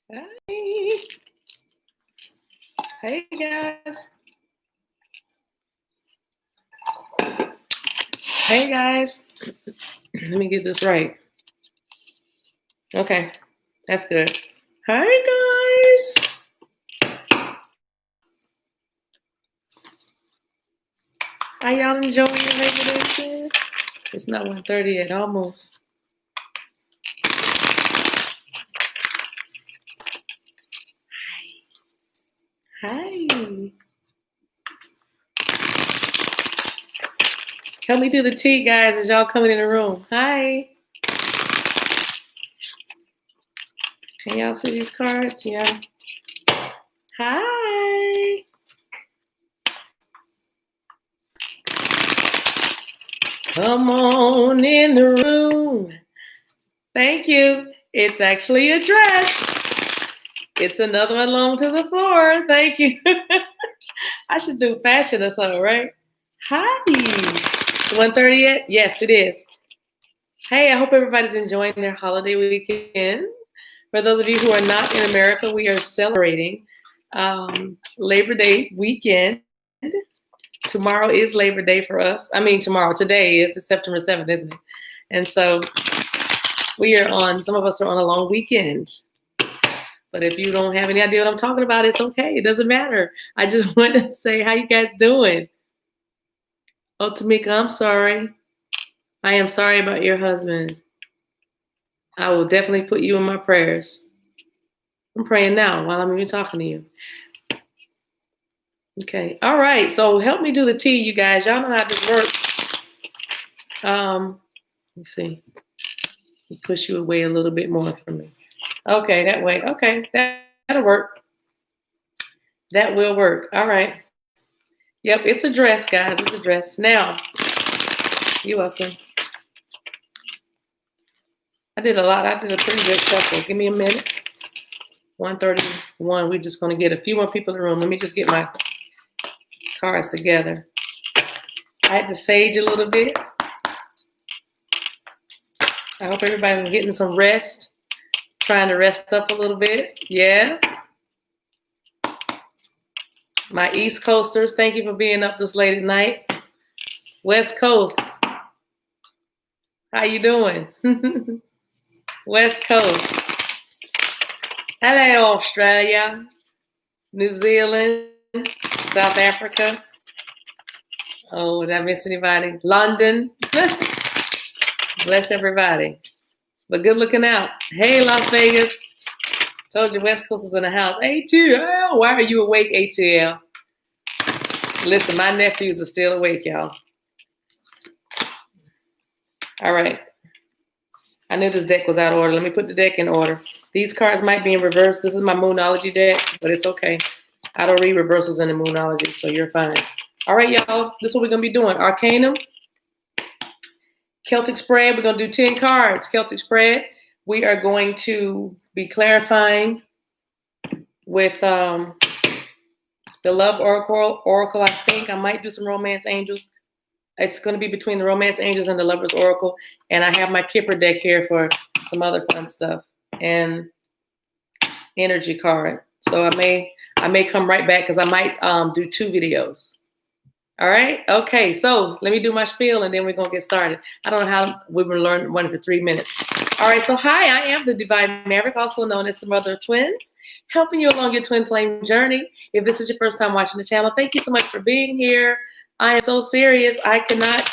Hi. Hey guys. Hey guys. Let me get this right. Okay, that's good. Hi guys. How y'all enjoying your Labor Day weekend? It's not 1:30 yet, almost. Hi. Help me do the tea, guys, as y'all coming in the room. Hi. Can y'all see these cards? Yeah. Hi. Come on in the room. Thank you. It's actually a dress. It's another one along to the floor. Thank you. I should do fashion or something, right? Hi. 1:30 yet? Yes, it is. Hey, I hope everybody's enjoying their holiday weekend. For those of you who are not in America, we are celebrating Labor Day weekend. Tomorrow is Labor Day for us. I mean, today is September 7th, isn't it? And so some of us are on a long weekend. But if you don't have any idea what I'm talking about, it's okay. It doesn't matter. I just want to say, how you guys doing? Oh, Tamika, I'm sorry. I am sorry about your husband. I will definitely put you in my prayers. I'm praying now while I'm even talking to you. Okay. All right. So help me do the tea, you guys. Y'all know how this works. Let's see. Push you away a little bit more from me. Okay, that way. Okay, that'll work. That will work. All right. Yep, it's a dress, guys. It's a dress. Now, you're welcome. I did a lot. I did a pretty good shuffle. Give me a minute. 1:31. We're just going to get a few more people in the room. Let me just get my cards together. I had to sage a little bit. I hope everybody's getting some rest. Trying to rest up a little bit. Yeah. My East Coasters, thank you for being up this late at night. West Coast, how you doing? West Coast. Hello, Australia, New Zealand, South Africa. Oh, did I miss anybody? London. Bless everybody. But good looking out. Hey, Las Vegas. Told you West Coast is in the house. ATL. Why are you awake, ATL? Listen, my nephews are still awake, y'all. All right. I knew this deck was out of order. Let me put the deck in order. These cards might be in reverse. This is my Moonology deck, but it's okay. I don't read reversals in the Moonology, so you're fine. All right, y'all. This is what we're going to be doing. Arcanum. Celtic Spread. We're going to do 10 cards. Celtic Spread. We are going to be clarifying with the Love Oracle. I think I might do some Romance Angels. It's going to be between the Romance Angels and the Lover's Oracle. And I have my Kipper deck here for some other fun stuff. And Energy card. So I may come right back because I might do 2 videos. All right. Okay. So let me do my spiel and then we're going to get started. I don't know how we've been learning one for 3 minutes. All right. So hi, I am the Divine Maverick, also known as the Mother of Twins, helping you along your twin flame journey. If this is your first time watching the channel, thank you so much for being here. I am so serious. I cannot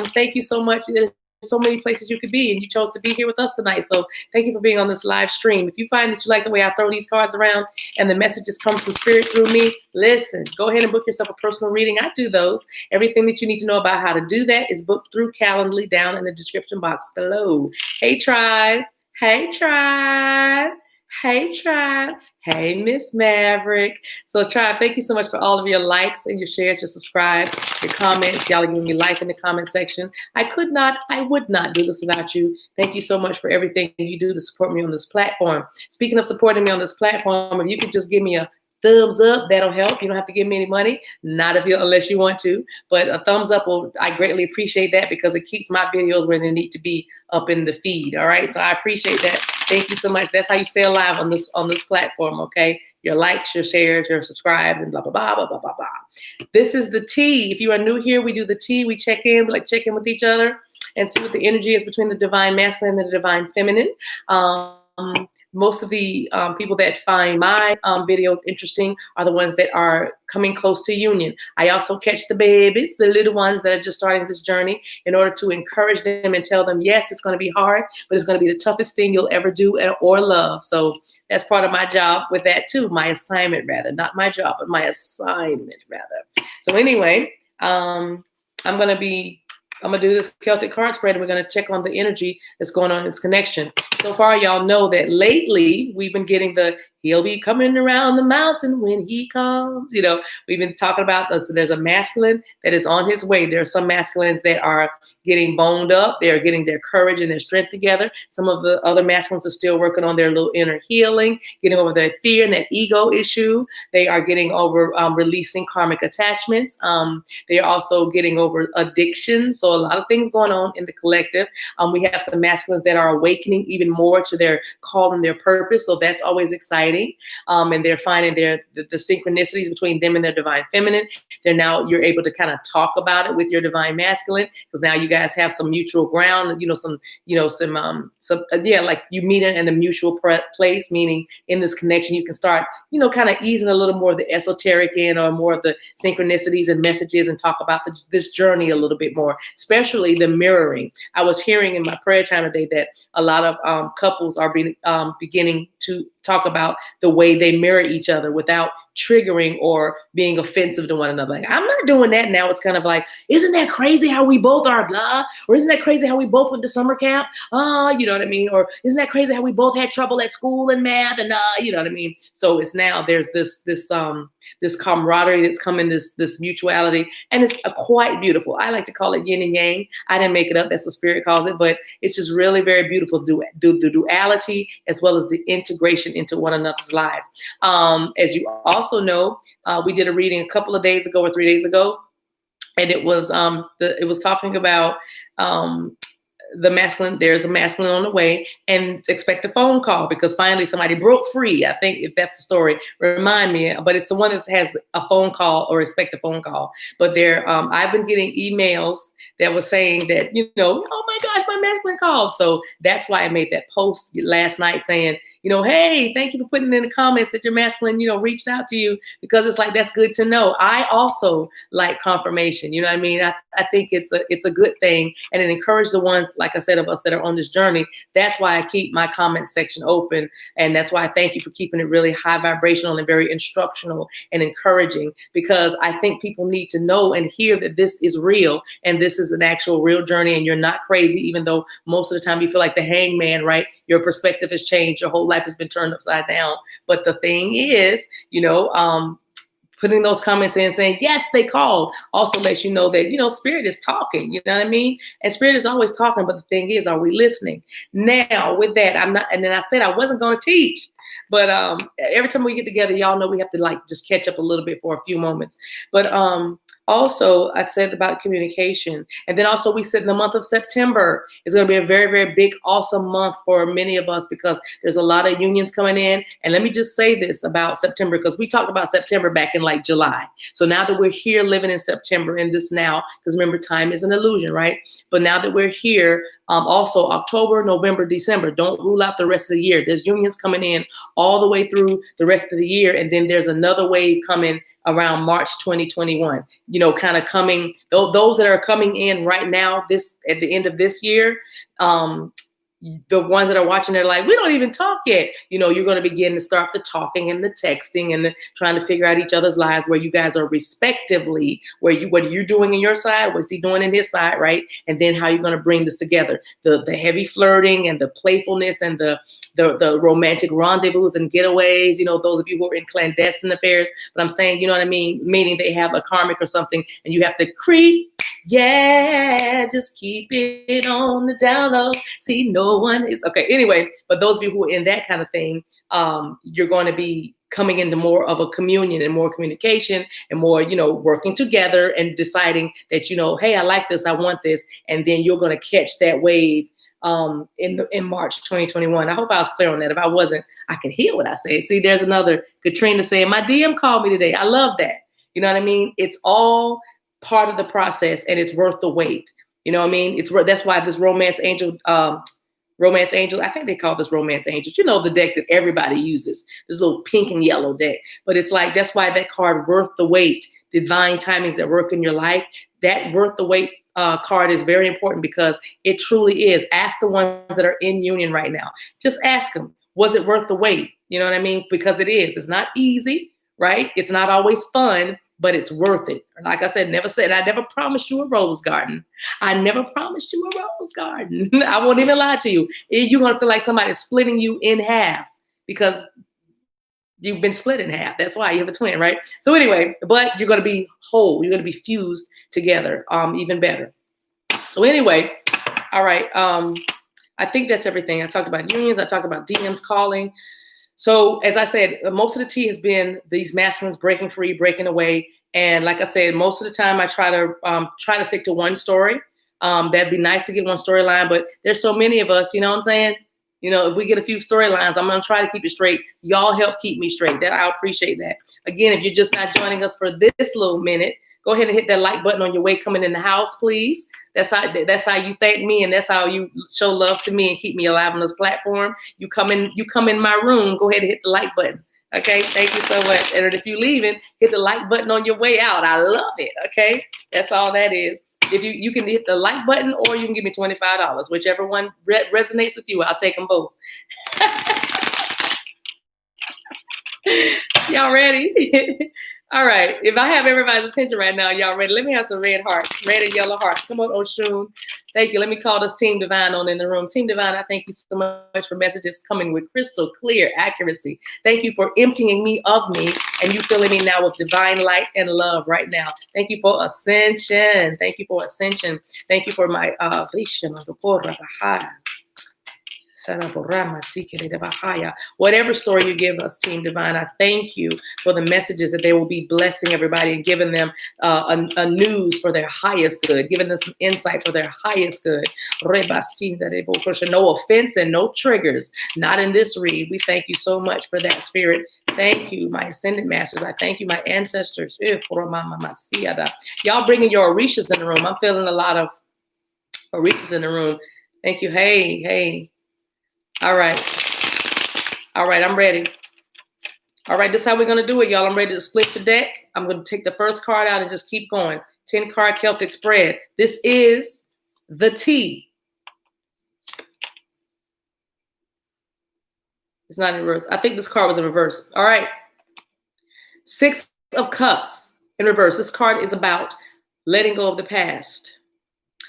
thank you so much. There's so many places you could be, and you chose to be here with us tonight. So thank you for being on this live stream. If you find that you like the way I throw these cards around and the messages come from spirit through me, listen, go ahead and book yourself a personal reading. I do those. Everything that you need to know about how to do that is booked through Calendly down in the description box below. Hey, tribe. Hey, tribe. Hey, tribe. Hey, Miss Maverick. So, tribe, thank you so much for all of your likes and your shares, your subscribes, your comments. Y'all are giving me life in the comment section. I would not do this without you. Thank you so much for everything you do to support me on this platform. Speaking of supporting me on this platform, if you could just give me a thumbs up, that'll help. You don't have to give me any money, unless you want to, but a thumbs up I greatly appreciate that because it keeps my videos where they need to be up in the feed. All right. So I appreciate that. Thank you so much. That's how you stay alive on this platform, okay? Your likes, your shares, your subscribes, and blah, blah, blah, blah, blah, blah, blah. This is the T. If you are new here, we do the T. We check in, check in with each other and see what the energy is between the divine masculine and the divine feminine. Most of the people that find my videos interesting are the ones that are coming close to union. I also catch the babies, the little ones that are just starting this journey, in order to encourage them and tell them, yes, it's going to be hard, but it's going to be the toughest thing you'll ever do or love. So that's part of my job with that too. My assignment, rather, not my job, but my assignment, rather. So anyway, I'm going to do this Celtic card spread, and we're going to check on the energy that's going on in this connection. So far, y'all know that lately we've been getting he'll be coming around the mountain when he comes. We've been talking about, so there's a masculine that is on his way. There are some masculines that are getting boned up. They're getting their courage and their strength together. Some of the other masculines are still working on their little inner healing, getting over that fear and that ego issue. They are getting over releasing karmic attachments. They are also getting over addiction. So a lot of things going on in the collective. We have some masculines that are awakening even more to their call and their purpose. So that's always exciting. And they're finding the synchronicities between them and their divine feminine. You're able to kind of talk about it with your divine masculine, because now you guys have some mutual ground, like you meet in a mutual place, meaning in this connection, you can start, kind of easing a little more of the esoteric in, or more of the synchronicities and messages, and talk about this journey a little bit more, especially the mirroring. I was hearing in my prayer time today that a lot of couples are beginning to talk about the way they mirror each other without triggering or being offensive to one another. Like, I'm not doing that now. It's kind of like, isn't that crazy how we both are blah? Or isn't that crazy how we both went to summer camp? You know what I mean? Or isn't that crazy how we both had trouble at school and math? And you know what I mean? So it's now there's this camaraderie that's coming, this mutuality, and it's quite beautiful. I like to call it yin and yang. I didn't make it up. That's what Spirit calls it, but it's just really very beautiful. The duality as well as the integration into one another's lives. As you also know, we did a reading a couple of days ago or 3 days ago, and it was talking about the masculine. There's a masculine on the way, and expect a phone call because finally somebody broke free. I think if that's the story, remind me. But it's the one that has a phone call or expect a phone call. But I've been getting emails that was saying that, oh my gosh, my masculine called. So that's why I made that post last night saying, hey, thank you for putting in the comments that your masculine, reached out to you, because it's like, that's good to know. I also like confirmation. You know what I mean? I think it's a good thing, and it encourages the ones, like I said, of us that are on this journey. That's why I keep my comment section open. And that's why I thank you for keeping it really high vibrational and very instructional and encouraging, because I think people need to know and hear that this is real, and this is an actual real journey, and you're not crazy, even though most of the time you feel like the hangman, right? Your perspective has changed. Your whole life has been turned upside down. But the thing is, putting those comments in saying, yes, they called, also lets you know that, Spirit is talking, you know what I mean? And Spirit is always talking, but the thing is, are we listening? Now, with that, I'm not, and then I said I wasn't going to teach, but every time we get together, y'all know we have to just catch up a little bit for a few moments. But also, I said about communication. And then also we said in the month of September is going to be a very, very big, awesome month for many of us, because there's a lot of unions coming in. And let me just say this about September, because we talked about September back in July. So now that we're here living in September in this now, because remember, time is an illusion, right? But now that we're here, also October, November, December, don't rule out the rest of the year. There's unions coming in all the way through the rest of the year. And then there's another wave coming around March 2021, kind of coming, those that are coming in right now, at the end of this year, the ones that are watching, they're like, we don't even talk yet. You're going to begin to start the talking and the texting and the trying to figure out each other's lives, where you guys are respectively, what are you doing in your side? What's he doing in his side? Right. And then how you're going to bring this together, the heavy flirting and the playfulness and the romantic rendezvous and getaways, those of you who are in clandestine affairs. But I'm saying, you know what I mean? Meaning they have a karmic or something and you have to creep. Yeah, just keep it on the down low. See, no one is okay. Anyway, but those of you who are in that kind of thing, you're going to be coming into more of a communion and more communication and more, working together and deciding that, hey, I like this, I want this. And then you're going to catch that wave in March 2021. I hope I was clear on that. If I wasn't, I could hear what I said. See, there's another Katrina saying, my DM called me today. I love that. You know what I mean? It's all part of the process, and it's worth the wait. You know what I mean? That's why this romance angel, I think they call this romance angels. You know, the deck that everybody uses, this little pink and yellow deck. But it's like, that's why that card, worth the wait, divine timings that work in your life, that worth the wait card is very important, because it truly is. Ask the ones that are in union right now. Just ask them, was it worth the wait? You know what I mean? Because it is. It's not easy, right? It's not always fun, but it's worth it. Like I said, I never promised you a rose garden. I never promised you a rose garden. I won't even lie to you. You're going to feel like somebody's splitting you in half, because you've been split in half. That's why you have a twin, right? So anyway, but you're going to be whole. You're going to be fused together, even better. So anyway, all right. I think that's everything. I talked about unions. I talked about DMs calling. So as I said, most of the tea has been these masculines breaking free, breaking away. And like I said, most of the time I try to stick to one story. That'd be nice to get one storyline, but there's so many of us, you know what I'm saying? You know, if we get a few storylines, I'm going to try to keep it straight. Y'all help keep me straight. That I appreciate that. Again, if you're just not joining us for this little minute, go ahead and hit that like button on your way coming in the house, please. That's how you thank me, and that's how you show love to me and keep me alive on this platform. You come in my room, go ahead and hit the like button. Okay, thank you so much. And if you're leaving, hit the like button on your way out. I love it. Okay, that's all that is. If you can hit the like button, or you can give me $25, whichever one resonates with you. I'll take them both. Y'all ready? All right. If I have everybody's attention right now, y'all ready? Let me have some red hearts, red and yellow hearts. Come on, Oshun. Thank you. Let me call this Team Divine on in the room. Team Divine, I thank you so much for messages coming with crystal clear accuracy. Thank you for emptying me of me, and you filling me now with divine light and love right now. Thank you for ascension. Thank you for ascension. Thank you for my whatever story you give us, Team Divine, I thank you for the messages that they will be blessing everybody and giving them a news for their highest good, giving them some insight for their highest good. No offense and no triggers, not in this read. We thank you so much for that, Spirit. Thank you, my ascended masters. I thank you, my ancestors. Y'all bringing your Orishas in the room. I'm feeling a lot of Orishas in the room. Thank you. Hey. All right, I'm ready. All right, this is how we're going to do it, y'all. I'm ready to split the deck. I'm going to take the first card out and just keep going. 10-card Celtic Spread. This is the T. It's not in reverse. I think this card was in reverse. All right. 6 of Cups in reverse. This card is about letting go of the past.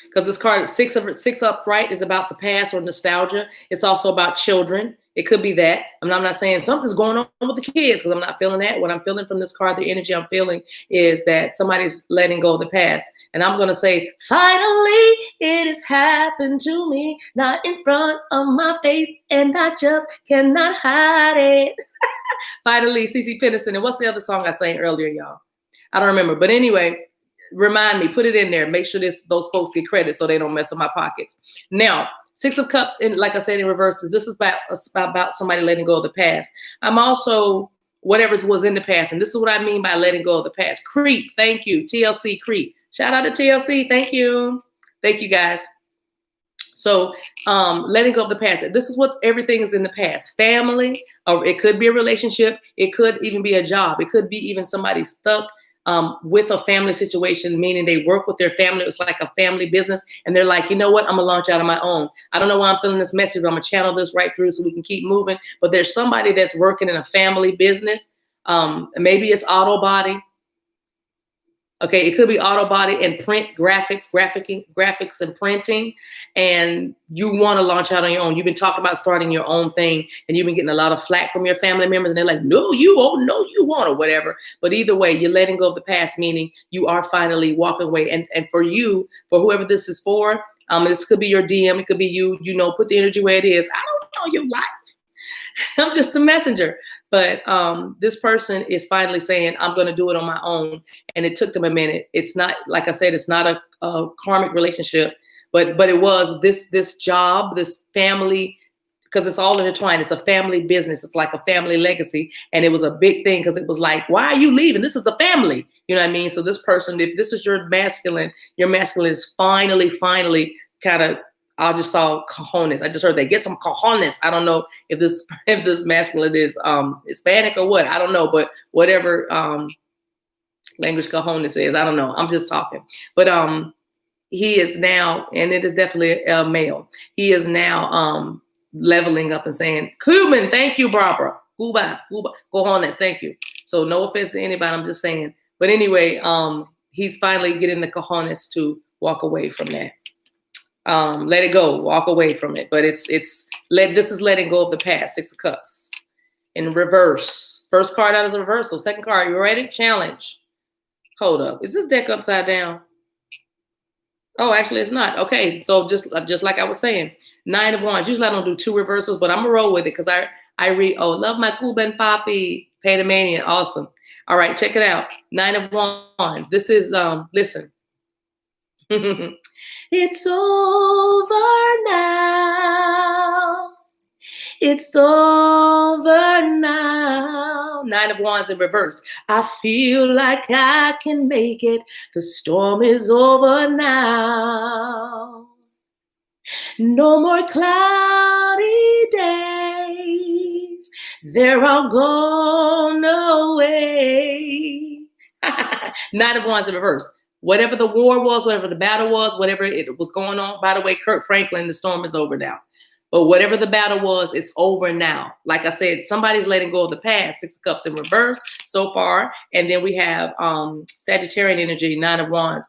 Because this card, 6 upright, is about the past or nostalgia. It's also about children. It could be that. I'm not saying something's going on with the kids, because I'm not feeling that. What I'm feeling from this card, the energy I'm feeling, is that somebody's letting go of the past. And I'm going to say, finally, it has happened to me, not in front of my face, and I just cannot hide it. Finally, CeCe Peniston. And what's the other song I sang earlier, y'all? I don't remember. But anyway, remind me, put it in there. Make sure those folks get credit so they don't mess up my pockets. Now, 6 of Cups, in, like I said, in reverses, this is about somebody letting go of the past. I'm also whatever was in the past, and this is what I mean by letting go of the past. Creep, thank you. TLC Creep. Shout out to TLC. Thank you. Thank you, guys. So letting go of the past. This is everything is in the past. Family, or it could be a relationship. It could even be a job. It could be even somebody stuck with a family situation, meaning they work with their family. It's like a family business. And they're like, you know what? I'm going to launch out on my own. I don't know why I'm feeling this message, but I'm going to channel this right through so we can keep moving. But there's somebody that's working in a family business. Maybe it's auto body. Okay, it could be auto body and print, graphics and printing, and you want to launch out on your own. You've been talking about starting your own thing, and you've been getting a lot of flack from your family members, and they're like, no, you won't, or whatever. But either way, you're letting go of the past, meaning you are finally walking away. And for you, for whoever this is for, this could be your DM, it could be you, put the energy where it is. I don't know your life. I'm just a messenger. But this person is finally saying, I'm going to do it on my own. And it took them a minute. It's not, like I said, it's not a karmic relationship, but it was this job, this family, because it's all intertwined. It's a family business. It's like a family legacy. And it was a big thing because it was like, why are you leaving? This is the family. You know what I mean? So this person, if this is your masculine is finally kind of, I just saw cojones. I just heard they get some cojones. I don't know if this masculine is Hispanic or what. I don't know, but whatever language cojones is, I don't know. I'm just talking. But he is now, and it is definitely a male. He is now leveling up and saying, Cuban, thank you, Barbara. Cuba, cojones, thank you. So no offense to anybody, I'm just saying. But anyway, he's finally getting the cojones to walk away from that. Let it go, walk away from it. But this is letting go of the past. 6 of Cups in reverse. First card out is a reversal. Second card, you ready? Challenge. Hold up. Is this deck upside down? Oh, actually, it's not. Okay, so just like I was saying, 9 of Wands. Usually I don't do 2 reversals, but I'm gonna roll with it because I read. Oh, love my Cuban papi, Panamanian, awesome. All right, check it out. 9 of Wands. This is listen. It's over now. It's over now. 9 of Wands in reverse. I feel like I can make it. The storm is over now. No more cloudy days. They're all gone away. 9 of Wands in reverse. Whatever the war was, whatever the battle was, whatever it was going on. By the way, Kirk Franklin, the storm is over now. But whatever the battle was, it's over now. Like I said, somebody's letting go of the past. 6 of Cups in reverse so far. And then we have Sagittarian energy, 9 of Wands.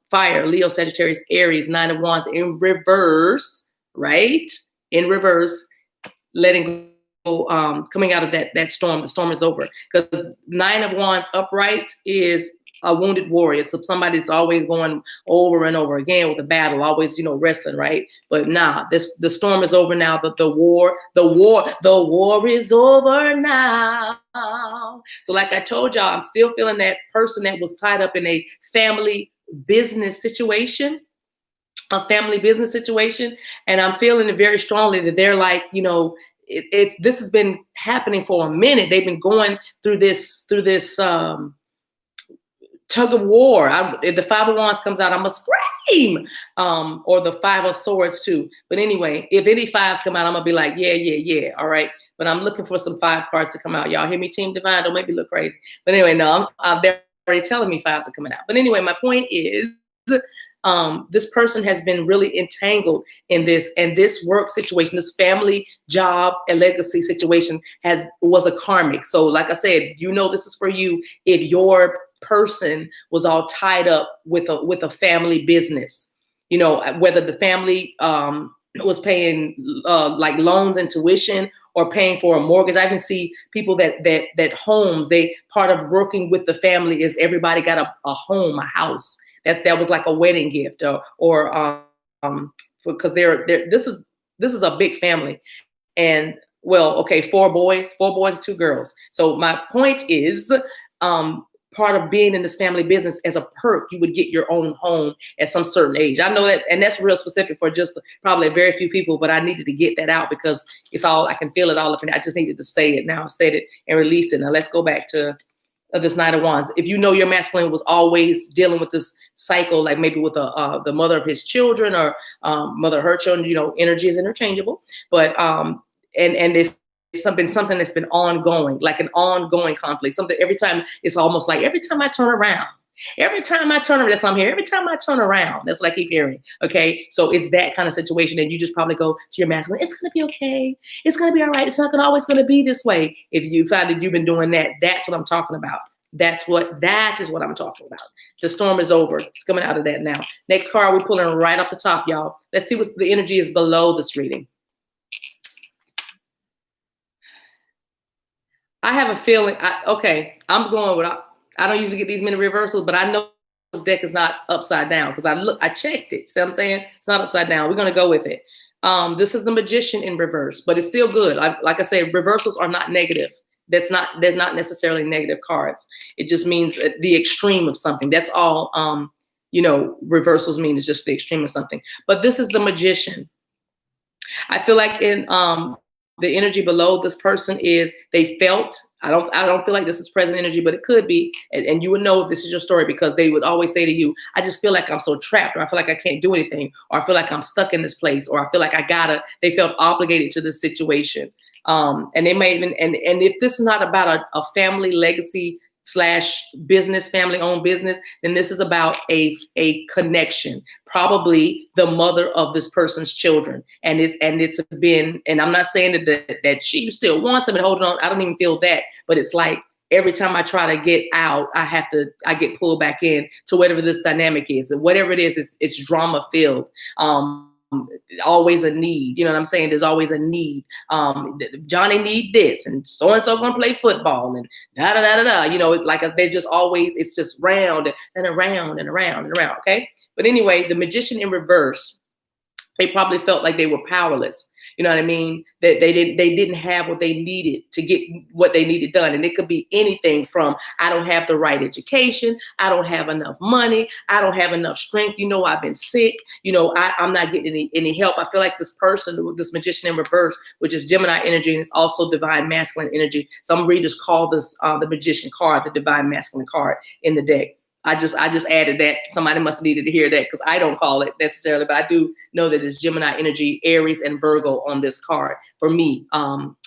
Fire, Leo, Sagittarius, Aries, 9 of Wands in reverse, right? In reverse, letting go, coming out of that storm. The storm is over. Because 9 of Wands upright is a wounded warrior. So somebody that's always going over and over again with a battle, always, wrestling, right? But nah, the storm is over now. But the war is over now. So like I told y'all, I'm still feeling that person that was tied up in a family business situation. And I'm feeling it very strongly that they're like, this has been happening for a minute. They've been going through this tug of war. If the 5 of Wands comes out, I'm gonna scream. Or the 5 of Swords too. But anyway, if any 5s come out, I'm gonna be like, yeah. All right. But I'm looking for some 5 cards to come out. Y'all hear me, Team Divine? Don't make me look crazy. But anyway, no, they're already telling me 5s are coming out. But anyway, my point is, this person has been really entangled in this, and this work situation, this family, job, and legacy situation was a karmic. So like I said, this is for you if your person was all tied up with a family business, whether the family was paying like loans and tuition or paying for a mortgage. I even see people that homes, part of working with the family is everybody got a home, a house. That was like a wedding gift or because this is a big family. And well, okay, 4 boys and 2 girls. So my point is, part of being in this family business, as a perk, you would get your own home at some certain age. I know that, and that's real specific for just probably very few people, but I needed to get that out because I can feel it all up in it. I just needed to say it now. I said it and released it. Now let's go back to this 9 of Wands. If your masculine was always dealing with this cycle, like maybe with the mother of his children or mother of her children, energy is interchangeable, but and it's something that's been ongoing, like an ongoing conflict. Something every time, it's almost like every time I turn around, that's I'm here. Every time I turn around, that's what I keep hearing. Okay, so it's that kind of situation, and you just probably go to your masculine. It's gonna be okay. It's gonna be all right. It's not always gonna be this way. If you find that you've been doing that, that's what I'm talking about. That is what I'm talking about. The storm is over. It's coming out of that now. Next card, we're pulling right off the top, y'all. Let's see what the energy is below this reading. I have a feeling. I'm going with. I don't usually get these many reversals, but I know this deck is not upside down because I checked it. See what I'm saying? It's not upside down. We're gonna go with it. This is the Magician in reverse, but it's still good. Like I said, reversals are not negative. They're not necessarily negative cards. It just means the extreme of something. That's all. reversals mean it's just the extreme of something. But this is the Magician. I feel like in the energy below this person is they felt. I don't feel like this is present energy, but it could be. And you would know if this is your story, because they would always say to you, I just feel like I'm so trapped, or I feel like I can't do anything, or I feel like I'm stuck in this place, or I feel like they felt obligated to this situation. And they may even, and if this is not about a family legacy / business, family owned business, then this is about a connection, probably the mother of this person's children. And it's been, and I'm not saying that she still wants them and holding on. I don't even feel that, but it's like every time I try to get out, I get pulled back in to whatever this dynamic is. And whatever it is, it's drama filled. Always a need, you know what I'm saying? There's always a need. Johnny need this, and so gonna play football, and da da da da da. It's like they're just always. It's just round and around and around and around. Okay, but anyway, the Magician in reverse. They probably felt like they were powerless. You know what I mean? That they didn't have what they needed to get what they needed done. And it could be anything from, I don't have the right education. I don't have enough money. I don't have enough strength. I've been sick. I'm not getting any help. I feel like this person, this Magician in reverse, which is Gemini energy, and it's also divine masculine energy. Some readers call this the Magician card, the divine masculine card in the deck. I just added that. Somebody must have needed to hear that, because I don't call it necessarily, but I do know that it's Gemini energy, Aries, and Virgo on this card for me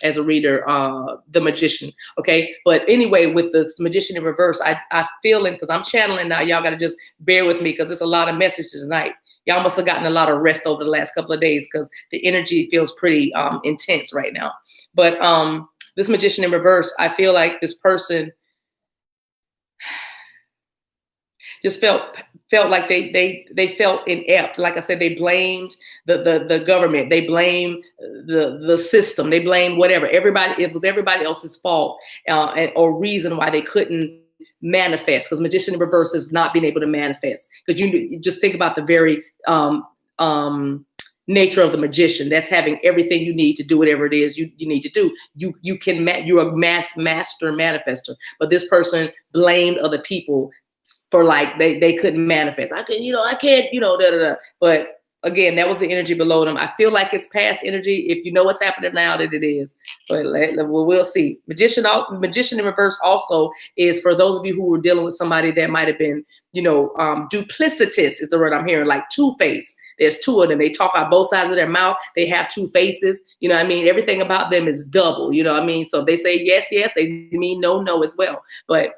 as a reader, the Magician. Okay, but anyway, with this Magician in reverse, I feel it because I'm channeling now. Y'all got to just bear with me because there's a lot of messages tonight. Y'all must have gotten a lot of rest over the last couple of days because the energy feels pretty intense right now. But this Magician in reverse, I feel like this person just felt like they felt inept. Like I said, they blamed the government, they blamed the system, they blamed whatever. It was everybody else's fault or reason why they couldn't manifest. Because Magician in reverse is not being able to manifest. Because you just think about the very nature of the Magician. That's having everything you need to do whatever it is you need to do. You're a master manifester. But this person blamed other people for like they couldn't manifest. I can't, da da da. But again, that was the energy below them. I feel like it's past energy. If you know what's happening now, that it is. But we'll see. Magician in reverse also is for those of you who were dealing with somebody that might have been, duplicitous is the word I'm hearing, like two-faced. There's two of them. They talk out both sides of their mouth. They have two faces. You know what I mean? Everything about them is double. You know what I mean? So if they say yes, yes, they mean no, no as well. But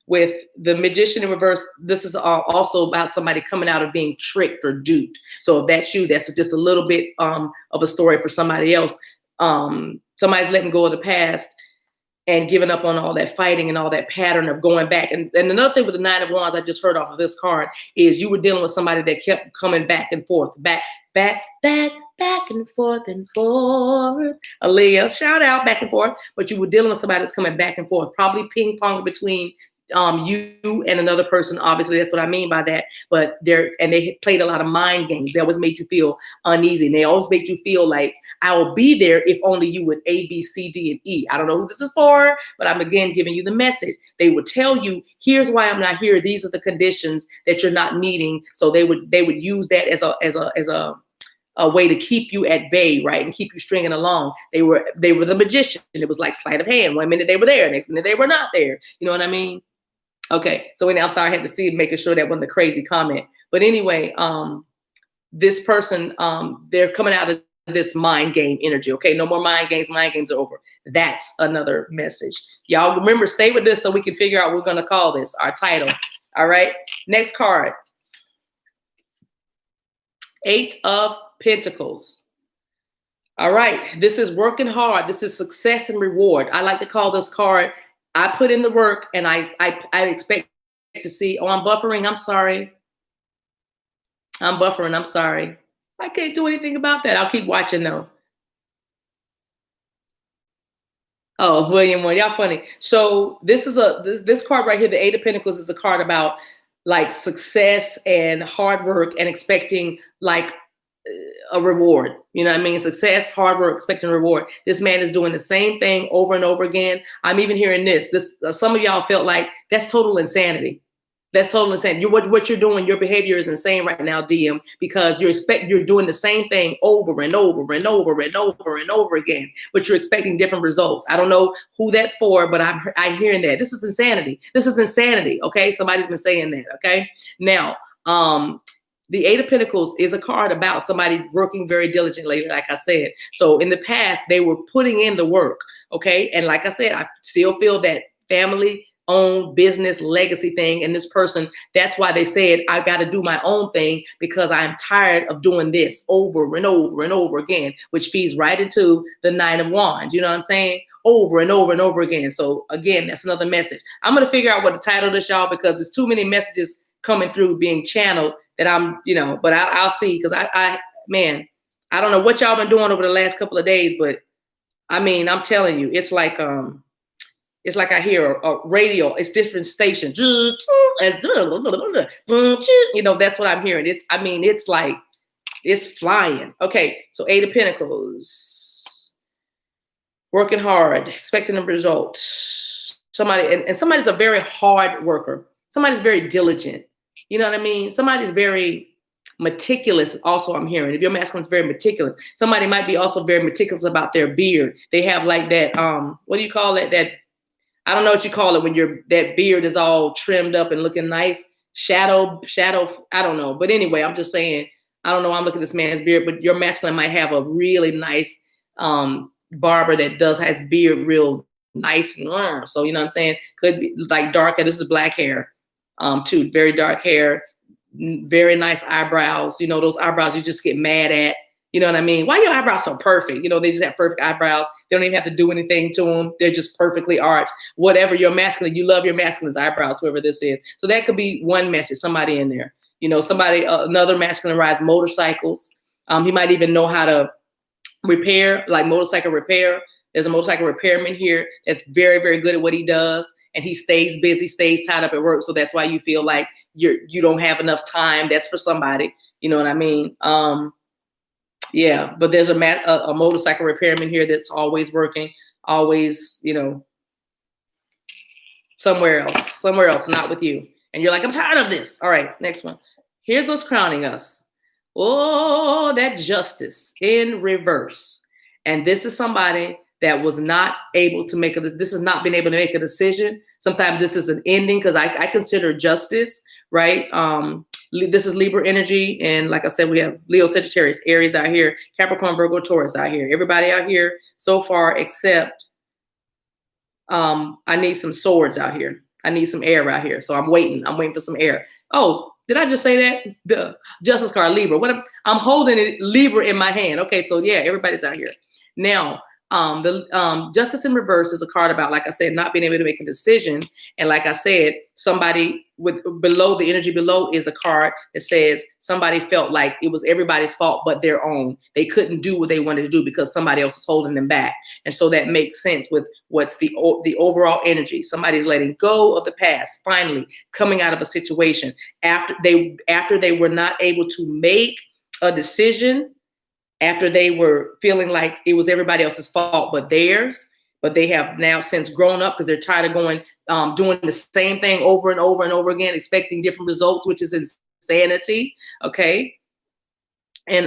with the Magician in reverse, this is also about somebody coming out of being tricked or duped. So if that's you, that's just a little bit of a story for somebody else. Somebody's letting go of the past and giving up on all that fighting and all that pattern of going back. And another thing with the Nine of Wands I just heard off of this card is you were dealing with somebody that kept coming back and forth, back and forth and forth. Aaliyah, shout out, back and forth. But you were dealing with somebody that's coming back and forth, probably ping pong between you and another person. Obviously, that's what I mean by that. But they played a lot of mind games. They always made you feel uneasy. And they always made you feel like, I will be there if only you would A, B, C, D, and E. I don't know who this is for, but I'm again giving you the message. They would tell you, here's why I'm not here. These are the conditions that you're not meeting. So they would use that as a way to keep you at bay, right, and keep you stringing along. They were the Magician. It was like sleight of hand. One minute they were there, next minute they were not there. You know what I mean? Okay, so I'm sorry, I had to see it, making sure that wasn't a crazy comment. But anyway, this person, they're coming out of this mind game energy. Okay, no more mind games. Mind games are over. That's another message. Y'all remember, stay with this so we can figure out what we're going to call this, our title. All right, next card. 8 of Pentacles. All right, this is working hard. This is success and reward. I like to call this card, I put in the work and I expect to see, oh, I'm buffering. I'm sorry. I'm buffering. I'm sorry. I can't do anything about that. I'll keep watching though. Oh, William Moore, y'all funny. So this is this card right here, the 8 of Pentacles, is a card about like success and hard work and expecting like a reward. You know what I mean? Success, hard work, expecting a reward. This man is doing the same thing over and over again. I'm even hearing this. Some of y'all felt like that's total insanity. That's totally insane. What you're doing, your behavior is insane right now, DM, because you're doing the same thing over and over and over and over and over again, but you're expecting different results. I don't know who that's for, but I'm hearing that. This is insanity. This is insanity. Okay, somebody's been saying that. Okay, now the Eight of Pentacles is a card about somebody working very diligently, like I said. So in the past, they were putting in the work. Okay, and like I said, I still feel that family own business legacy thing, and this person, that's why they said I got to do my own thing, because I'm tired of doing this over and over and over again, which feeds right into the Nine of Wands. You know what I'm saying? Over and over and over again. So again, that's another message. I'm going to figure out what the title of this, y'all, because there's too many messages coming through being channeled that I'm, but I'll see, because man, I don't know what y'all been doing over the last couple of days, but I mean, I'm telling you, it's like I hear a radio. It's different stations. That's what I'm hearing. It's like, it's flying. Okay, so Eight of Pentacles. Working hard, expecting a result. Somebody's a very hard worker. Somebody's very diligent. You know what I mean? Somebody's very meticulous. Also, I'm hearing, if your masculine's very meticulous, somebody might be also very meticulous about their beard. They have like that, what do you call it? That, I don't know what you call it when that beard is all trimmed up and looking nice. Shadow, I don't know. But anyway, I'm just saying, I don't know. I'm looking at this man's beard, but your masculine might have a really nice barber that has beard real nice and long. So, you know what I'm saying? Could be like dark hair. This is black hair, too. Very dark hair, very nice eyebrows. You know, those eyebrows you just get mad at. You know what I mean? Why are your eyebrows so perfect? You know, they just have perfect eyebrows. They don't even have to do anything to them. They're just perfectly arched. Whatever your masculine, you love your masculine's eyebrows, whoever this is. So that could be one message, somebody in there. You know, another masculine rides motorcycles. He might even know how to repair, like motorcycle repair. There's a motorcycle repairman here that's very, very good at what he does. And he stays busy, stays tied up at work. So that's why you feel like you don't have enough time. That's for somebody. You know what I mean? Yeah, but there's a motorcycle repairman here that's always working, always, somewhere else, not with you. And you're like, I'm tired of this. All right, next one. Here's what's crowning us. Oh, that Justice in reverse. And this is somebody that was not able to this has not been able to make a decision. Sometimes this is an ending, because I consider Justice, right? This is Libra energy. And like I said, we have Leo, Sagittarius, Aries out here, Capricorn, Virgo, Taurus out here. Everybody out here so far, except I need some swords out here. I need some air out here. So I'm waiting for some air. Oh, did I just say that? The Justice card, Libra. I'm holding it, Libra, in my hand. Okay, so yeah, everybody's out here. Now, the Justice in reverse is a card about, like I said, not being able to make a decision. And like I said, somebody the energy below is a card that says somebody felt like it was everybody's fault but their own. They couldn't do what they wanted to do because somebody else was holding them back. And so that makes sense with what's the overall energy. Somebody's letting go of the past, finally coming out of a situation after they were not able to make a decision, after they were feeling like it was everybody else's fault but theirs, but they have now since grown up because they're tired of doing the same thing over and over and over again, expecting different results, which is insanity. Okay. And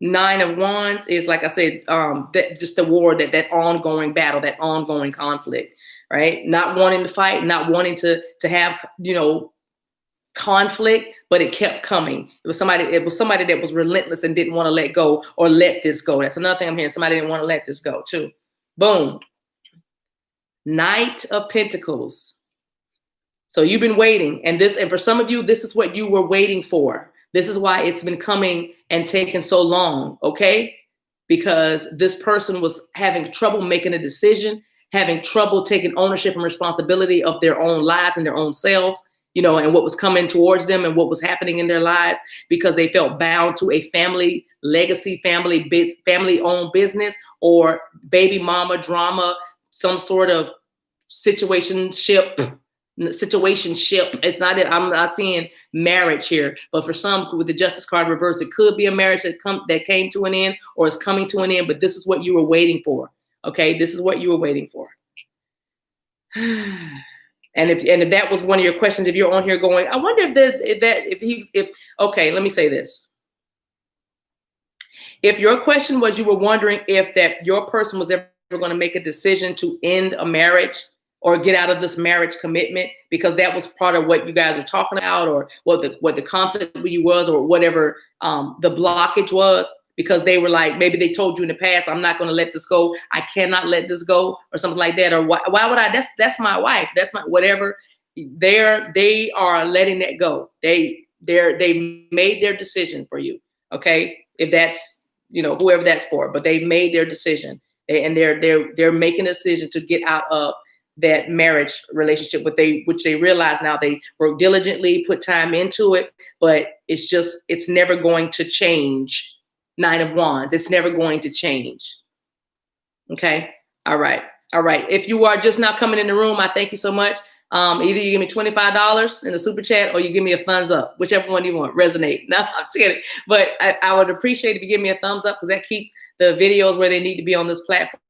Nine of Wands is, like I said, that just the war, that ongoing battle, that ongoing conflict, right? Not wanting to fight, not wanting to have, conflict, but it kept coming. It was somebody that was relentless and didn't want to let go or let this go. That's another thing I'm hearing. Somebody didn't want to let this go too. Boom. Knight of Pentacles. So you've been waiting, and for some of you, this is what you were waiting for. This is why it's been coming and taking so long, okay? Because this person was having trouble making a decision, having trouble taking ownership and responsibility of their own lives and their own selves, and what was coming towards them and what was happening in their lives, because they felt bound to a family legacy, family-owned business, or baby mama drama, some sort of situationship. It's not, I'm not seeing marriage here, but for some, with the Justice card reversed, it could be a marriage that came to an end or is coming to an end, but this is what you were waiting for. Okay, this is what you were waiting for. And if that was one of your questions, if you're on here going, I wonder okay, let me say this. If your question was, you were wondering if that your person was ever going to make a decision to end a marriage or get out of this marriage commitment, because that was part of what you guys were talking about, or what the conflict with you was, or whatever the blockage was, because they were like, maybe they told you in the past, I'm not going to let this go. I cannot let this go, or something like that. Or why would I? That's my wife. That's my whatever. They are letting that go. They made their decision for you. Okay, if that's whoever that's for, but they made their decision, and they're making a decision to get out of that marriage relationship, which they realize now they work diligently, put time into it, but it's never going to change. 9 of Wands, it's never going to change. Okay, all right. If you are just now coming in the room, I thank you so much. Either you give me $25 in the super chat, or you give me a thumbs up, whichever one you want. Resonate. No, I'm just kidding. But I would appreciate if you give me a thumbs up, because that keeps the videos where they need to be on this platform.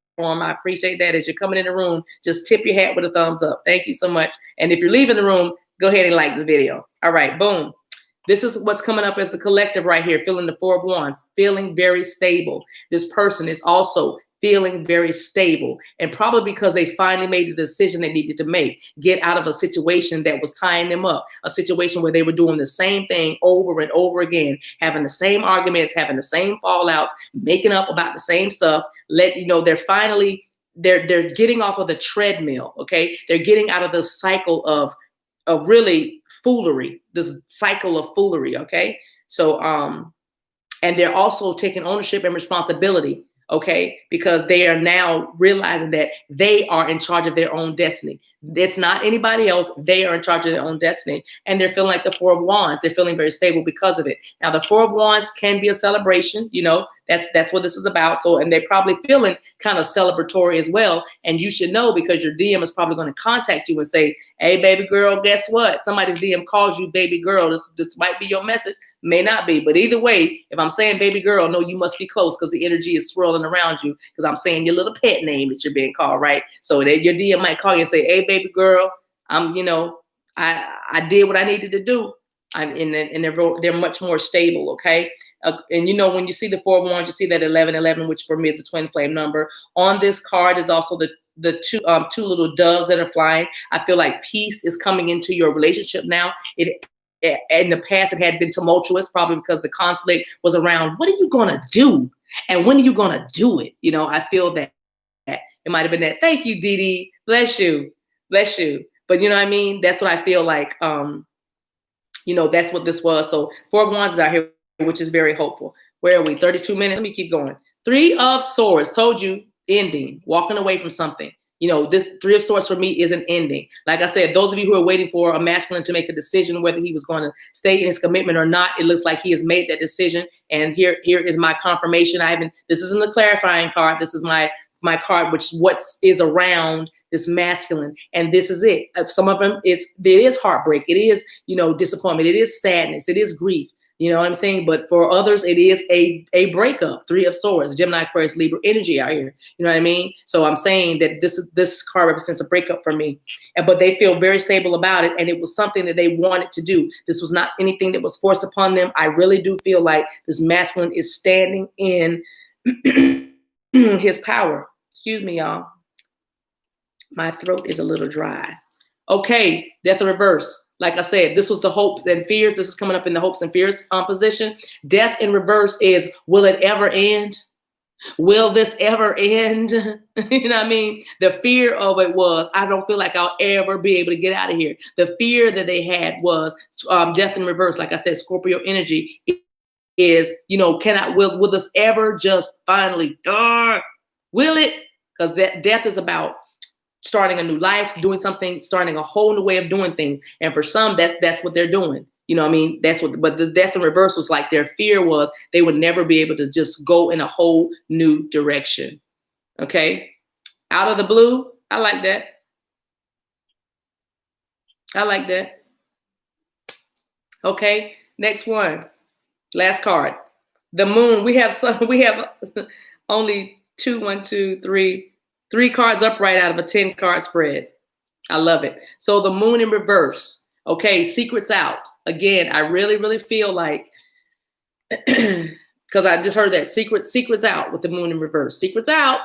I appreciate that. As you're coming in the room, just tip your hat with a thumbs up. Thank you so much. And if you're leaving the room, go ahead and like this video. All right, boom. This is what's coming up as the collective right here, feeling the 4 of Wands, feeling very stable. This person is also feeling very stable, and probably because they finally made the decision they needed to make, get out of a situation that was tying them up, a situation where they were doing the same thing over and over again, having the same arguments, having the same fallouts, making up about the same stuff. They're finally, they're getting off of the treadmill. Okay, they're getting out of the cycle of really foolery, this cycle of foolery. Okay, so and they're also taking ownership and responsibility. Okay, because they are now realizing that they are in charge of their own destiny. It's not anybody else. They are in charge of their own destiny. And they're feeling like the 4 of Wands. They're feeling very stable because of it. Now, the 4 of Wands can be a celebration. That's what this is about. So, and they're probably feeling kind of celebratory as well. And you should know, because your DM is probably going to contact you and say, hey, baby girl, guess what? Somebody's DM calls you baby girl. This might be your message. May not be, but either way, if I'm saying baby girl, no, you must be close, because the energy is swirling around you, because I'm saying your little pet name that you're being called, right? So that your DM might call you and say, hey, baby girl, I did what I needed to do. And they're much more stable, okay? And when you see the 4 of Wands, you see that 1111, which for me is a twin flame number. On this card is also the two little doves that are flying. I feel like peace is coming into your relationship now. In the past, it had been tumultuous, probably because the conflict was around, what are you going to do? And when are you going to do it? I feel that it might have been that. Thank you, Dee Dee. Bless you. Bless you. But you know what I mean? That's what I feel like, that's what this was. So 4 of Wands is out here, which is very hopeful. Where are we? 32 minutes. Let me keep going. 3 of Swords. Told you, ending, walking away from something. This 3 of Swords for me is an ending. Like I said, those of you who are waiting for a masculine to make a decision whether he was going to stay in his commitment or not, it looks like he has made that decision. And here is my confirmation. This isn't the clarifying card. This is my card, which what is around this masculine. And this is it. Some of them, it is heartbreak. It is, disappointment. It is sadness. It is grief. You know what I'm saying? But for others, it is a breakup. 3 of Swords, Gemini, Aquarius, Libra energy out here. You know what I mean? So I'm saying that this card represents a breakup for me. But they feel very stable about it. And it was something that they wanted to do. This was not anything that was forced upon them. I really do feel like this masculine is standing in his power. Excuse me, y'all. My throat is a little dry. Okay, Death in reverse. Like I said, this was the hopes and fears. This is coming up in the hopes and fears position. Death in reverse is, will it ever end? Will this ever end? You know what I mean? The fear of it was, I don't feel like I'll ever be able to get out of here. The fear that they had was death in reverse. Like I said, Scorpio energy is, will this ever just finally die? Will it? Because that death is about starting a new life, doing something, starting a whole new way of doing things. And for some, that's what they're doing. You know what I mean? But the death in reverse was like their fear was they would never be able to just go in a whole new direction. Okay. Out of the blue. I like that. I like that. Okay. Next one. Last card. The moon. We have only 3 cards upright out of a 10 card spread. I love it. So the moon in reverse. Okay, secrets out. Again, I really, really feel like, because I just heard that secrets out with the moon in reverse. Secrets out.